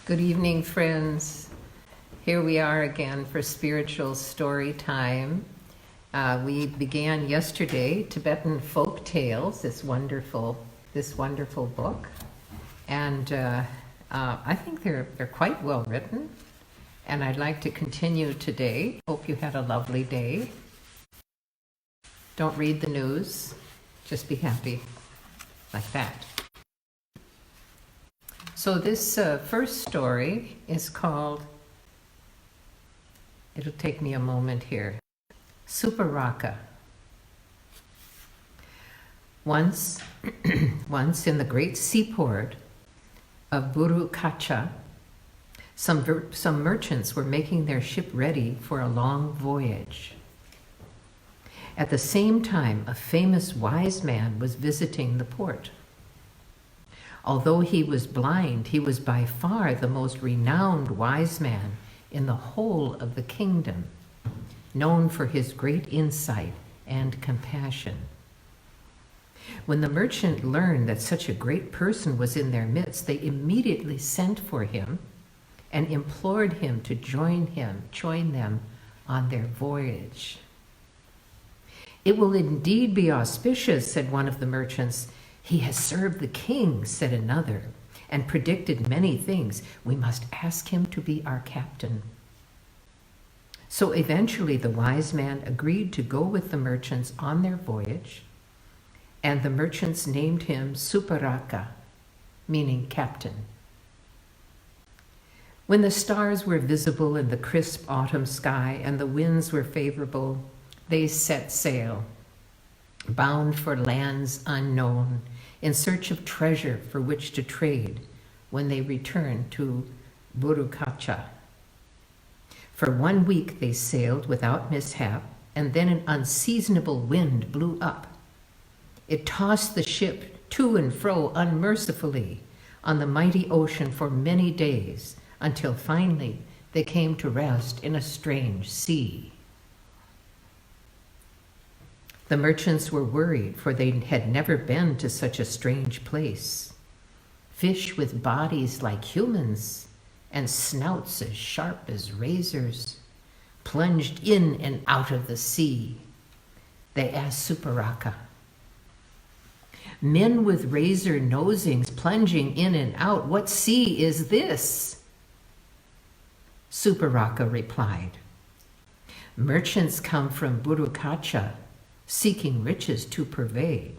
Good evening, friends. Here we are again for spiritual story time. We began yesterday Tibetan Folk Tales, this wonderful book, and I think they're quite well written. And I'd like to continue today. Hope you had a lovely day. Don't read the news. Just be happy, like that. So this first story is called, it'll take me a moment here, Suparaka. Once in the great seaport of Buru Kacha, some merchants were making their ship ready for a long voyage. At the same time, a famous wise man was visiting the port. Although he was blind, he was by far the most renowned wise man in the whole of the kingdom, known for his great insight and compassion. When the merchant learned that such a great person was in their midst, they immediately sent for him and implored him to join them on their voyage. "It will indeed be auspicious," said one of the merchants. "He has served the king," said another, "and predicted many things. We must ask him to be our captain." So eventually the wise man agreed to go with the merchants on their voyage, and the merchants named him Suparaka, meaning captain. When the stars were visible in the crisp autumn sky and the winds were favorable, they set sail, bound for lands unknown, in search of treasure for which to trade when they returned to Burukacha. For 1 week they sailed without mishap, and then an unseasonable wind blew up. It tossed the ship to and fro unmercifully on the mighty ocean for many days, until finally they came to rest in a strange sea. The merchants were worried, for they had never been to such a strange place. Fish with bodies like humans and snouts as sharp as razors plunged in and out of the sea. They asked Suparaka, "Men with razor nosings plunging in and out, what sea is this?" Suparaka replied, "Merchants come from Burukacha, seeking riches to purvey.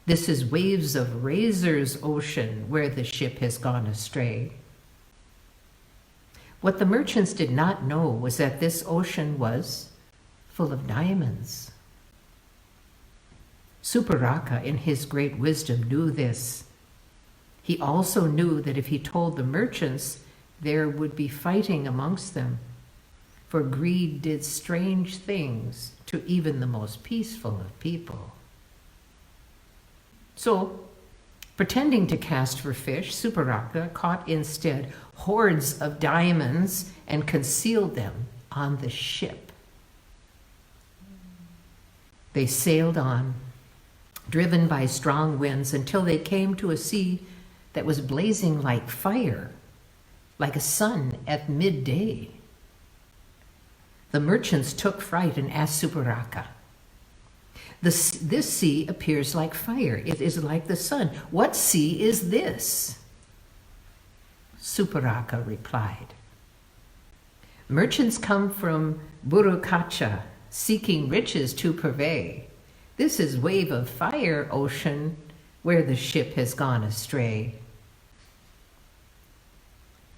This is waves of razors ocean where the ship has gone astray." What the merchants did not know was that this ocean was full of diamonds. Suparaka, in his great wisdom, knew this. He also knew that if he told the merchants, there would be fighting amongst them, for greed did strange things to even the most peaceful of people. So, pretending to cast for fish, Suparaka caught instead hordes of diamonds and concealed them on the ship. They sailed on, driven by strong winds, until they came to a sea that was blazing like fire, like a sun at midday. The merchants took fright and asked Suparaka, This sea appears like fire. It is like the sun. What sea is this?" Suparaka replied, "Merchants come from Burukacha, seeking riches to purvey. This is wave of fire ocean where the ship has gone astray."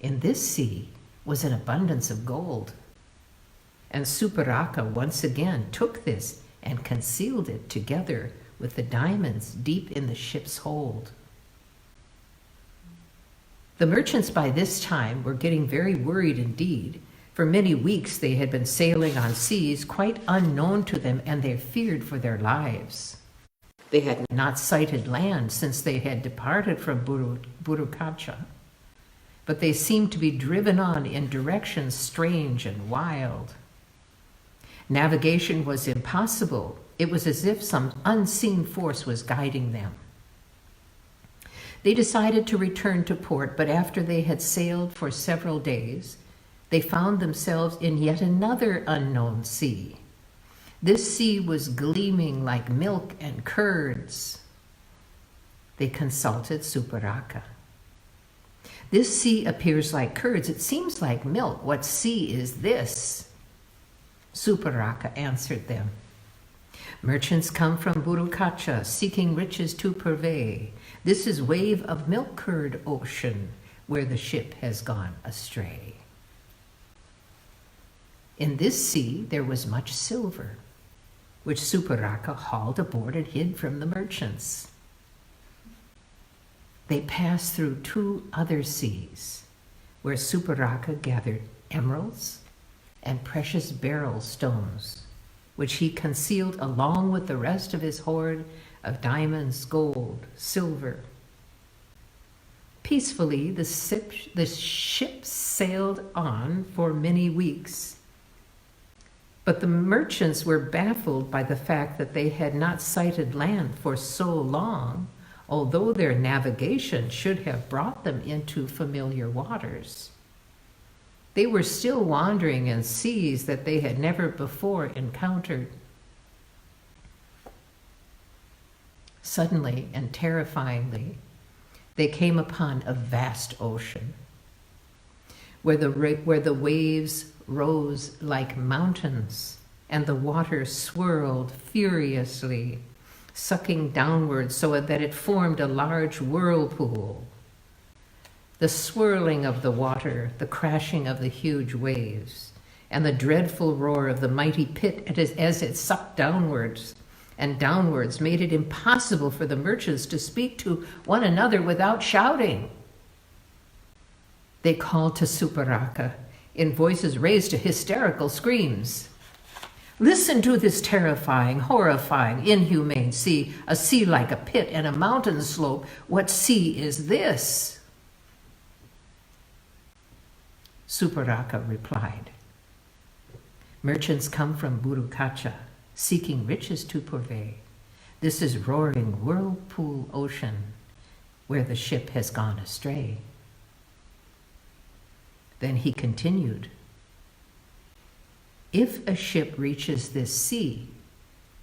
In this sea was an abundance of gold, and Suparaka once again took this and concealed it together with the diamonds deep in the ship's hold. The merchants by this time were getting very worried indeed. For many weeks they had been sailing on seas quite unknown to them, and they feared for their lives. They had not sighted land since they had departed from Burukacha, but they seemed to be driven on in directions strange and wild. Navigation was impossible. It was as if some unseen force was guiding them. They decided to return to port, but after they had sailed for several days, they found themselves in yet another unknown sea. This sea was gleaming like milk and curds. They consulted Suparaka. This sea appears like curds. It seems like milk. What sea is this? Suparaka answered them. Merchants come from Burukacha, seeking riches to purvey. This is wave of milk curd ocean, where the ship has gone astray. In this sea there was much silver, which Suparaka hauled aboard and hid from the merchants. They passed through 2 other seas, where Suparaka gathered emeralds and precious beryl stones, which he concealed along with the rest of his hoard of diamonds, gold, silver. Peacefully, the ship sailed on for many weeks. But the merchants were baffled by the fact that they had not sighted land for so long, although their navigation should have brought them into familiar waters. They were still wandering in seas that they had never before encountered. Suddenly and terrifyingly, they came upon a vast ocean, where the waves rose like mountains and the water swirled furiously, sucking downward so that it formed a large whirlpool. The swirling of the water, the crashing of the huge waves, and the dreadful roar of the mighty pit as it sucked downwards and downwards made it impossible for the merchants to speak to one another without shouting. They called to Suparaka in voices raised to hysterical screams. Listen to this terrifying, horrifying, inhumane sea, a sea like a pit and a mountain slope. What sea is this? Suparaka replied, merchants come from Burukacha, seeking riches to purvey. This is roaring whirlpool ocean, where the ship has gone astray. Then he continued, if a ship reaches this sea,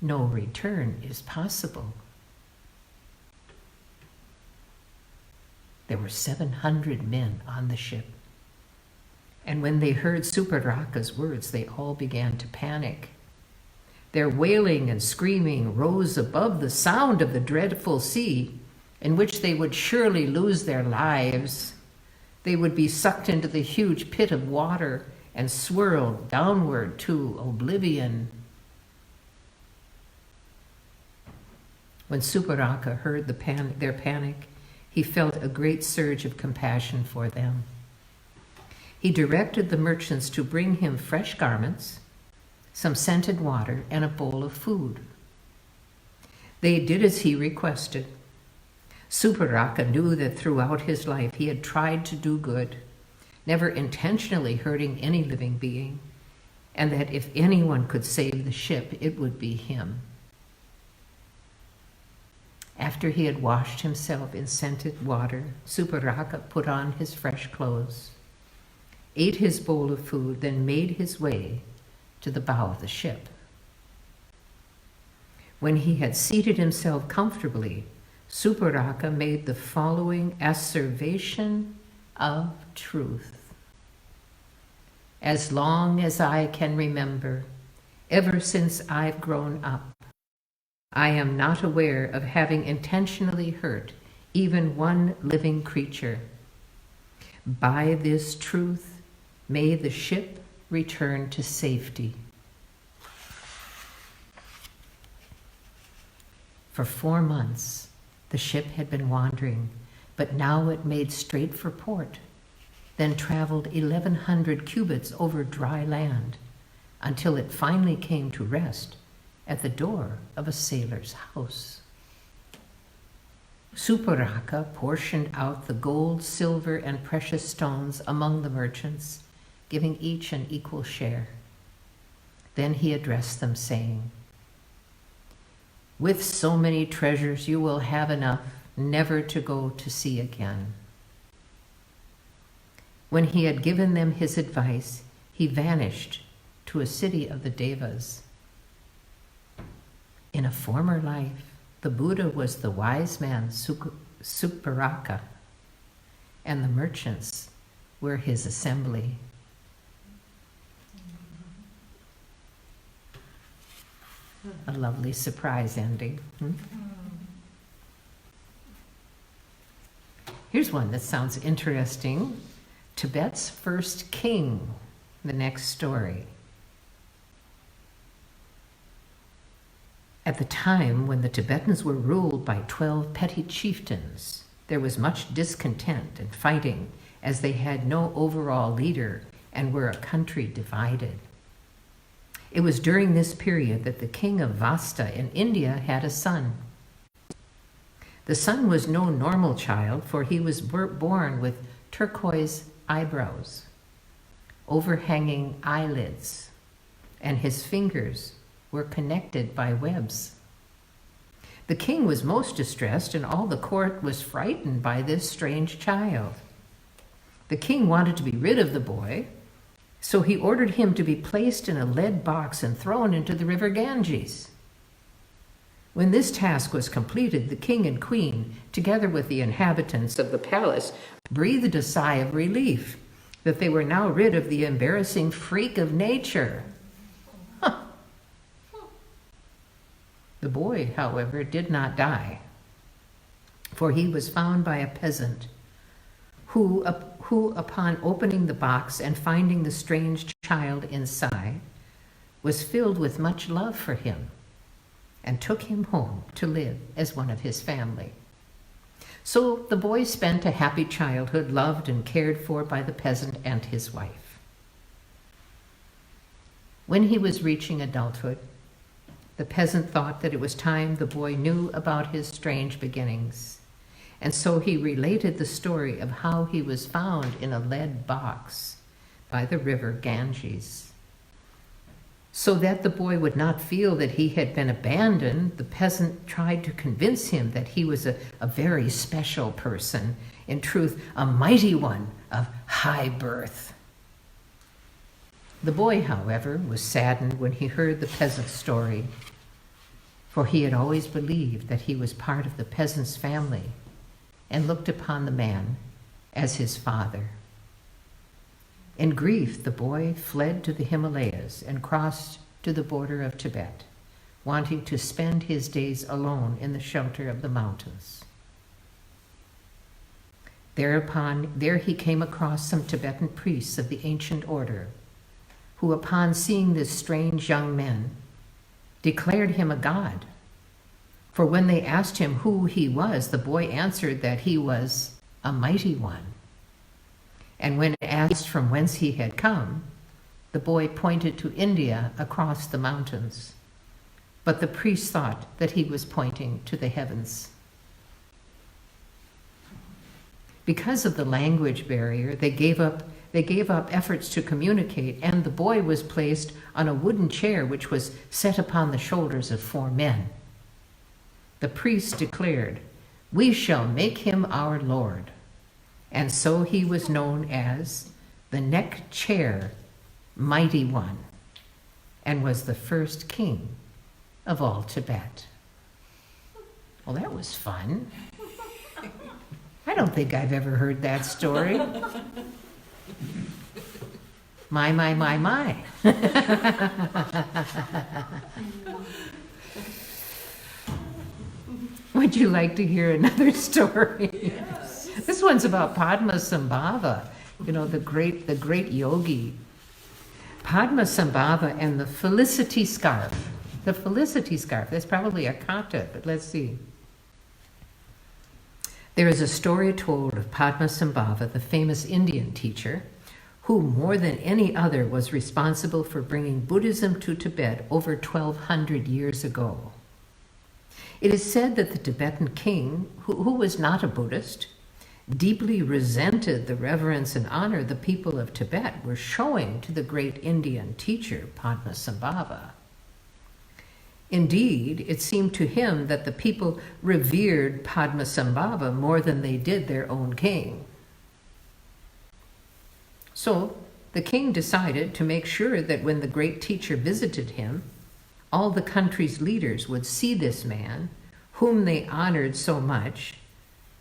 no return is possible. There were 700 men on the ship. And when they heard Suparaka's words, they all began to panic. Their wailing and screaming rose above the sound of the dreadful sea, in which they would surely lose their lives. They would be sucked into the huge pit of water and swirled downward to oblivion. When Suparaka heard their panic, he felt a great surge of compassion for them. He directed the merchants to bring him fresh garments, some scented water, and a bowl of food. They did as he requested. Suparaka knew that throughout his life he had tried to do good, never intentionally hurting any living being, and that if anyone could save the ship, it would be him. After he had washed himself in scented water, Suparaka put on his fresh clothes, ate his bowl of food, then made his way to the bow of the ship. When he had seated himself comfortably, Suparaka made the following asseveration of truth. As long as I can remember, ever since I've grown up, I am not aware of having intentionally hurt even one living creature. By this truth, may the ship return to safety. For 4 months, the ship had been wandering, but now it made straight for port, then traveled 1,100 cubits over dry land until it finally came to rest at the door of a sailor's house. Suparaka portioned out the gold, silver, and precious stones among the merchants, giving each an equal share. Then he addressed them, saying, with so many treasures you will have enough never to go to sea again. When he had given them his advice, he vanished to a city of the Devas. In a former life, the Buddha was the wise man Suparaka, and the merchants were his assembly. A lovely surprise ending. Here's one that sounds interesting. Tibet's first king, the next story. At the time when the Tibetans were ruled by 12 petty chieftains, there was much discontent and fighting as they had no overall leader and were a country divided. It was during this period that the king of Vasta in India had a son. The son was no normal child, for he was born with turquoise eyebrows, overhanging eyelids, and his fingers were connected by webs. The king was most distressed, and all the court was frightened by this strange child. The king wanted to be rid of the boy, so he ordered him to be placed in a lead box and thrown into the river Ganges. When this task was completed, the king and queen, together with the inhabitants of the palace, breathed a sigh of relief that they were now rid of the embarrassing freak of nature. The boy, however, did not die, for he was found by a peasant who, upon opening the box and finding the strange child inside, was filled with much love for him and took him home to live as one of his family. So the boy spent a happy childhood, loved and cared for by the peasant and his wife. When he was reaching adulthood, the peasant thought that it was time the boy knew about his strange beginnings, and so he related the story of how he was found in a lead box by the river Ganges. So that the boy would not feel that he had been abandoned, the peasant tried to convince him that he was a very special person, in truth, a mighty one of high birth. The boy, however, was saddened when he heard the peasant's story, for he had always believed that he was part of the peasant's family and looked upon the man as his father. In grief, the boy fled to the Himalayas and crossed to the border of Tibet, wanting to spend his days alone in the shelter of the mountains. There he came across some Tibetan priests of the ancient order, who, upon seeing this strange young man, declared him a god. For when they asked him who he was, the boy answered that he was a mighty one. And when asked from whence he had come, the boy pointed to India across the mountains. But the priest thought that he was pointing to the heavens. Because of the language barrier, they gave up efforts to communicate, and the boy was placed on a wooden chair which was set upon the shoulders of 4 men. The priest declared, "We shall make him our lord." And so he was known as the Neck Chair Mighty One, and was the first king of all Tibet. Well, that was fun. I don't think I've ever heard that story. My. Would you like to hear another story? Yes. This one's about Padmasambhava, the great yogi. Padmasambhava and the felicity scarf. The felicity scarf, that's probably a kata, but let's see. There is a story told of Padmasambhava, the famous Indian teacher, who more than any other was responsible for bringing Buddhism to Tibet over 1,200 years ago. It is said that the Tibetan king, who was not a Buddhist, deeply resented the reverence and honor the people of Tibet were showing to the great Indian teacher, Padmasambhava. Indeed, it seemed to him that the people revered Padmasambhava more than they did their own king. So the king decided to make sure that when the great teacher visited him, all the country's leaders would see this man, whom they honored so much,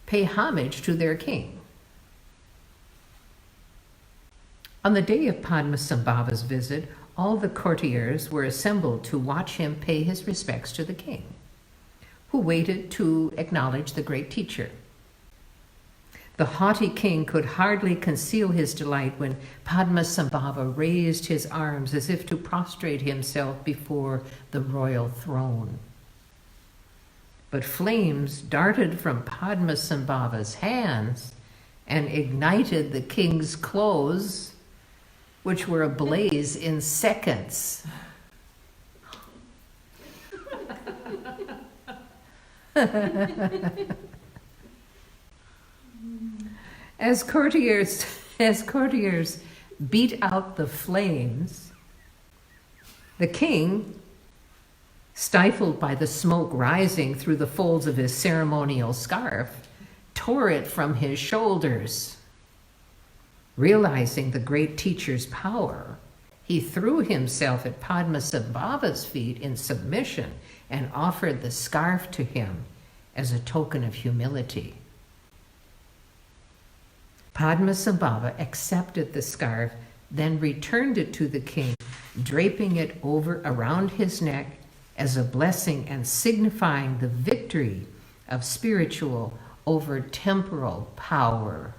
pay homage to their king. On the day of Padmasambhava's visit, all the courtiers were assembled to watch him pay his respects to the king, who waited to acknowledge the great teacher. The haughty king could hardly conceal his delight when Padmasambhava raised his arms as if to prostrate himself before the royal throne. But flames darted from Padmasambhava's hands and ignited the king's clothes, which were ablaze in seconds. As courtiers beat out the flames, the king, stifled by the smoke rising through the folds of his ceremonial scarf, tore it from his shoulders. Realizing the great teacher's power, he threw himself at Padmasambhava's feet in submission and offered the scarf to him as a token of humility. Padmasambhava accepted the scarf, then returned it to the king, draping it over around his neck as a blessing and signifying the victory of spiritual over temporal power.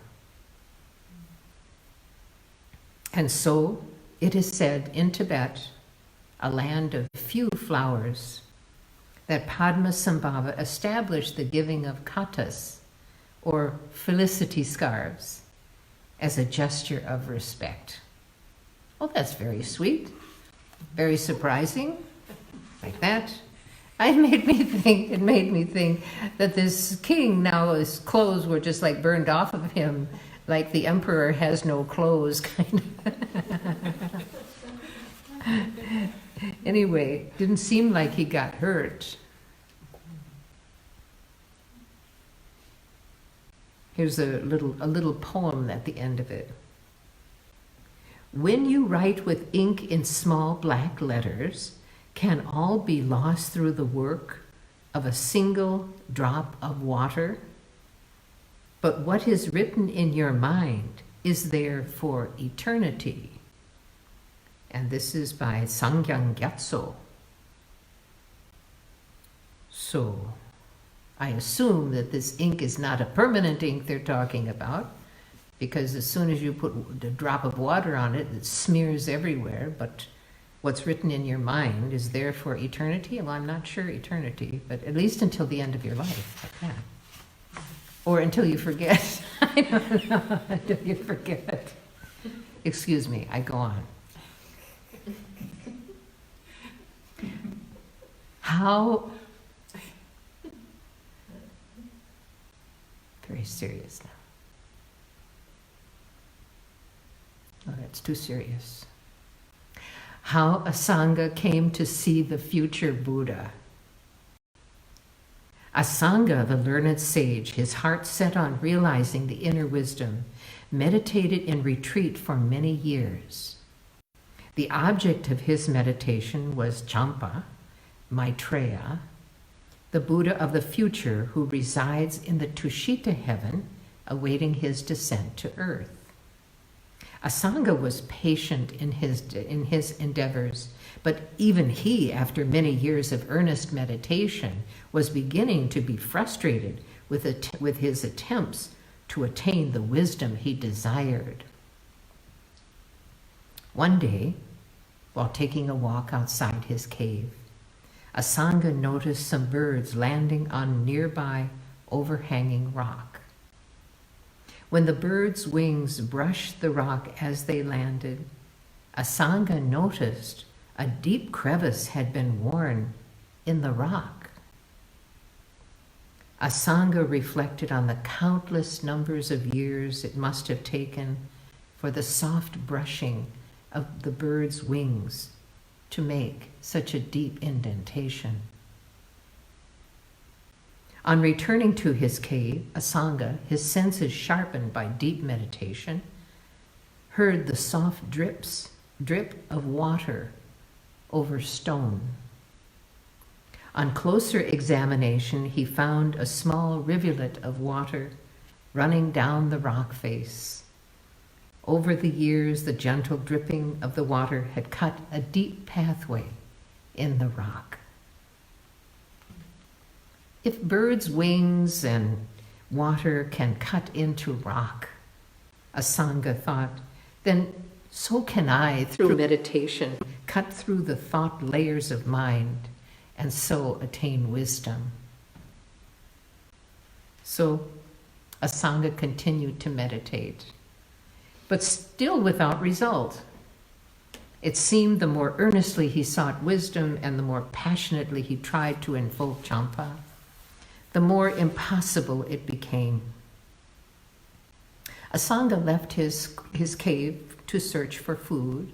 And so it is said in Tibet, a land of few flowers, that Padmasambhava established the giving of katas, or felicity scarves, as a gesture of respect. Oh, that's very sweet, very surprising, like that. It made me think that this king, now his clothes were just like burned off of him, like the emperor has no clothes, kind of. Anyway, didn't seem like he got hurt. Here's a little poem at the end of it. When you write with ink in small black letters, can all be lost through the work of a single drop of water? But what is written in your mind is there for eternity. And this is by Sangyang Gyatso. So I assume that this ink is not a permanent ink they're talking about, because as soon as you put a drop of water on it, it smears everywhere. But what's written in your mind is there for eternity. Well, I'm not sure eternity, but at least until the end of your life, like that. Or until you forget. I don't know, until you forget. Excuse me, I go on. How, very serious now. Oh, that's too serious. How a Sangha came to see the future Buddha. Asanga, the learned sage, his heart set on realizing the inner wisdom, meditated in retreat for many years. The object of his meditation was Champa, Maitreya, the Buddha of the future who resides in the Tushita heaven, awaiting his descent to earth. Asanga was patient in his endeavors, but even he, after many years of earnest meditation, was beginning to be frustrated with his attempts to attain the wisdom he desired. One day, while taking a walk outside his cave, Asanga noticed some birds landing on nearby overhanging rock. When the birds' wings brushed the rock as they landed, Asanga noticed a deep crevice had been worn in the rock. Asanga reflected on the countless numbers of years it must have taken for the soft brushing of the bird's wings to make such a deep indentation. On returning to his cave, Asanga, his senses sharpened by deep meditation, heard the soft drip of water over stone. On closer examination, he found a small rivulet of water running down the rock face. Over the years, the gentle dripping of the water had cut a deep pathway in the rock. If birds' wings and water can cut into rock, Asanga thought, then so can I, through meditation, cut through the thought layers of mind and so attain wisdom. So Asanga continued to meditate, but still without result. It seemed the more earnestly he sought wisdom and the more passionately he tried to invoke Champa, the more impossible it became. Asanga left his cave to search for food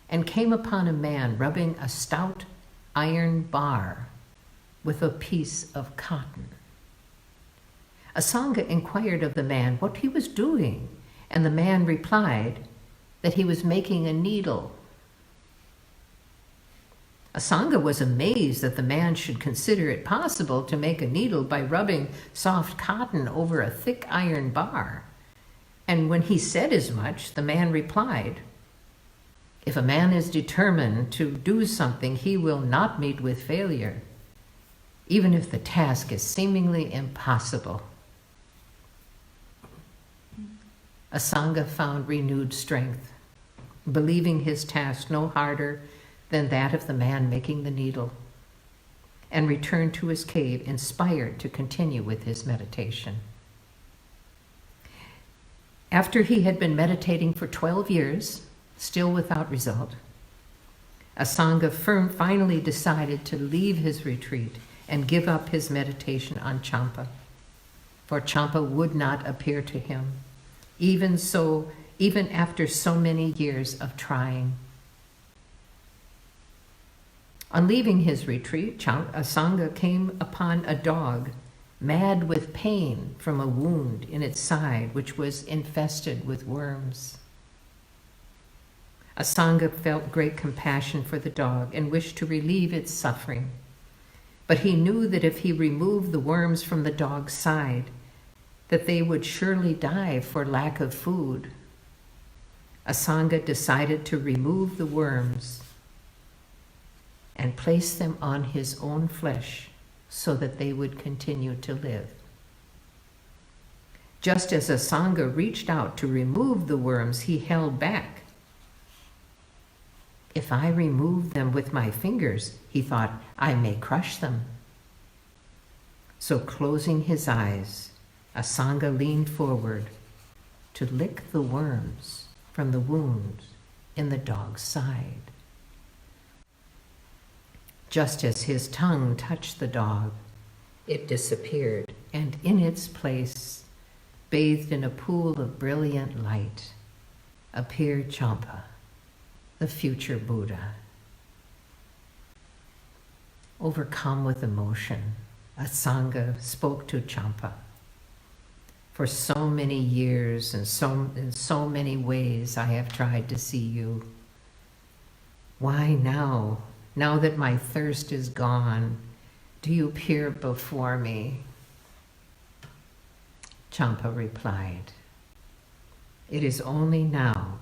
and came upon a man rubbing a stout iron bar with a piece of cotton. Asanga inquired of the man what he was doing, and the man replied that he was making a needle. Asanga was amazed that the man should consider it possible to make a needle by rubbing soft cotton over a thick iron bar. And when he said as much, the man replied, "If a man is determined to do something, he will not meet with failure, even if the task is seemingly impossible." Asanga found renewed strength, believing his task no harder than that of the man making the needle, and returned to his cave inspired to continue with his meditation. After he had been meditating for 12 years, still without result, Asanga finally decided to leave his retreat and give up his meditation on Champa, for Champa would not appear to him, even after so many years of trying. On leaving his retreat, Asanga came upon a dog, mad with pain from a wound in its side, which was infested with worms. Asanga felt great compassion for the dog and wished to relieve its suffering, but he knew that if he removed the worms from the dog's side, that they would surely die for lack of food. Asanga decided to remove the worms and place them on his own flesh so that they would continue to live. Just as Asanga reached out to remove the worms, he held back. If I remove them with my fingers, he thought, I may crush them. So closing his eyes, Asanga leaned forward to lick the worms from the wound in the dog's side. Just as his tongue touched the dog, it disappeared, and in its place, bathed in a pool of brilliant light, appeared Champa, the future Buddha. Overcome with emotion, Asanga spoke to Champa. For so many years and in so many ways I have tried to see you. Why now? Now that my thirst is gone, do you appear before me? Champa replied, it is only now,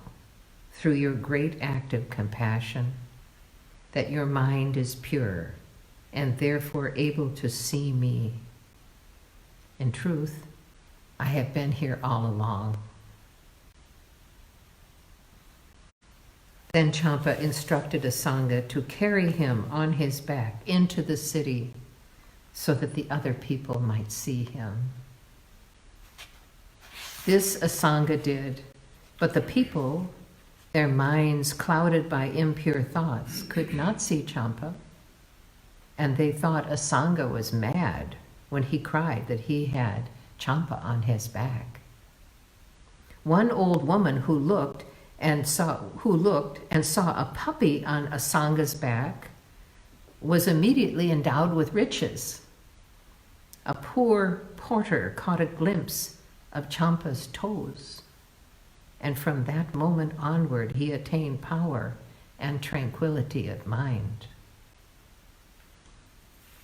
through your great act of compassion, that your mind is pure and therefore able to see me. In truth, I have been here all along. Then Champa instructed Asanga to carry him on his back into the city so that the other people might see him. This Asanga did, but the people, their minds clouded by impure thoughts, could not see Champa, and they thought Asanga was mad when he cried that he had Champa on his back. One old woman who looked and who looked and saw a puppy on a Sangha's back, was immediately endowed with riches. A poor porter caught a glimpse of Champa's toes, and from that moment onward he attained power and tranquility of mind.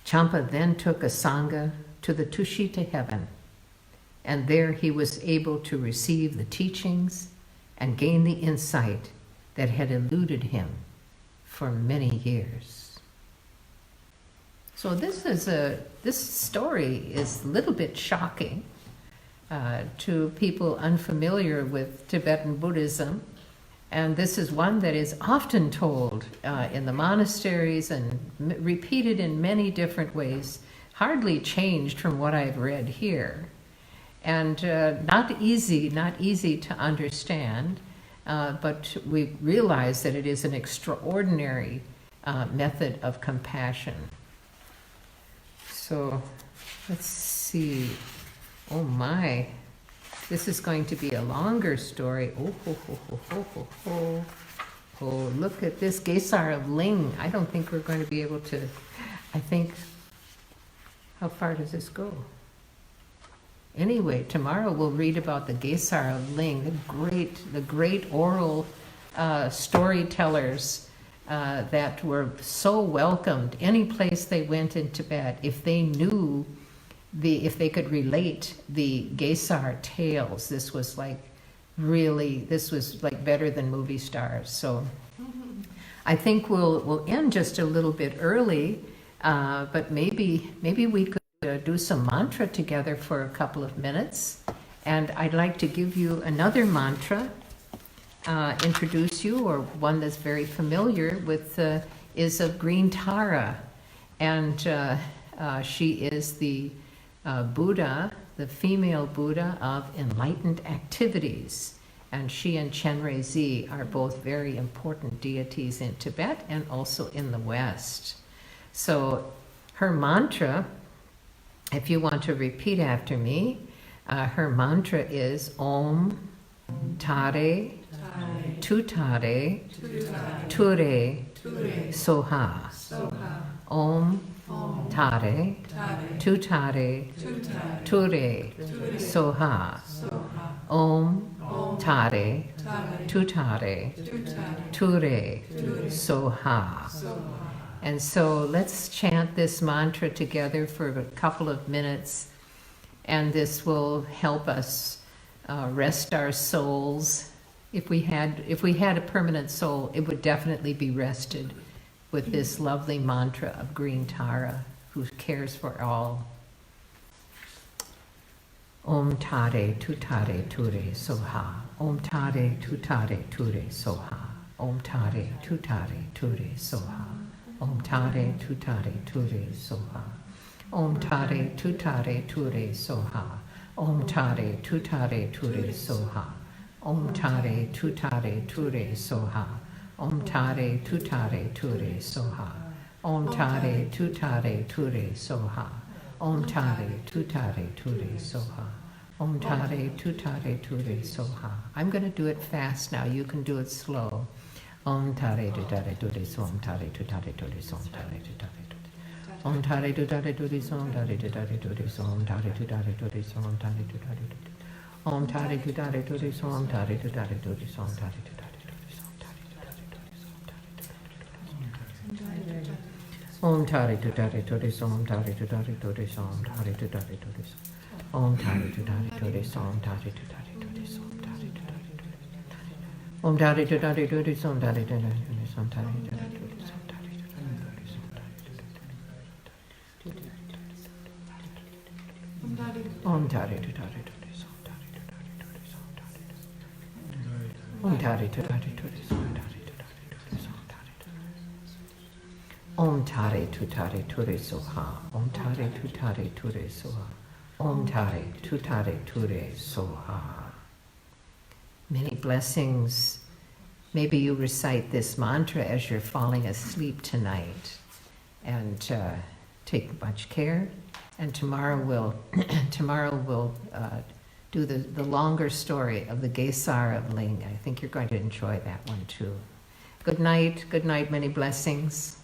Champa then took a Sangha to the Tushita heaven, and there he was able to receive the teachings and gain the insight that had eluded him for many years. So this story is a little bit shocking to people unfamiliar with Tibetan Buddhism, and this is one that is often told in the monasteries and repeated in many different ways, hardly changed from what I've read here. And not easy to understand, but we realize that it is an extraordinary method of compassion. So let's see. Oh my, this is going to be a longer story. Oh, look at this, Gesar of Ling. I don't think we're going to be able to, how far does this go? Anyway, tomorrow we'll read about the Gesar of Ling, the great oral storytellers that were so welcomed any place they went in Tibet. If they knew if they could relate the Gesar tales, this was like better than movie stars. So I think we'll end just a little bit early, but maybe we could do some mantra together for a couple of minutes. And I'd like to give you another mantra, introduce you, or one that's very familiar with, is of Green Tara. And she is the Buddha, the female Buddha of enlightened activities. And she and Chenrezig are both very important deities in Tibet and also in the West. So her mantra, if you want to repeat after me, her mantra is Om Tare Tutare Ture Soha. Om Tare Tutare Ture Soha. Om Tare Tutare Ture Soha. And so let's chant this mantra together for a couple of minutes, and this will help us rest our souls. If we had a permanent soul, it would definitely be rested with this lovely mantra of Green Tara, who cares for all. Om Tare Tutare Ture Soha. Om Tare Tutare Ture Soha. Om Tare Tutare Ture Soha. Om Tare Tutare Ture Soha. Om Tare Tutare Ture Soha. Om Tare Tutare Ture Soha. Om Tare Tutare Ture Soha. Om Tare Tutare Ture Soha. Om Tare Tutare Ture Soha. Om Tare Tutare Ture Soha. Om Tare Tutare Ture Soha. I'm going to do it fast now. You can do it slow. Om Tare Tutare Ture So. Om Tare Tutare Ture So. Om Tare Tutare Ture So. Om Tare Tutare Ture So. Om Tare Tutare Ture So. Om Tare Tutare Ture So. Om Tare Tutare Ture So. Om Tare Tutare Ture So. Om Tare Tutare Om Tare Tutare Ture So. Om Tare Tutare Ture So. Om Tare Tutare Ture So. Om Tare Tutare Ture So. Om Tare Tutare Ture So. Om Tare Tutare Ture So. Om Tare Tutare Ture So. Om Tare Tutare Ture So. Om Tare Tutare Ture So. Om Tare Tutare Ture So. Om Tare Tutare Ture Soha. Om Tare Tutare Ture Soha. Om Tare Tutare Ture Soha. Many blessings. Maybe you recite this mantra as you're falling asleep tonight. And take much care. And tomorrow we'll do the longer story of the Gesar of Ling. I think you're going to enjoy that one too. Good night, many blessings.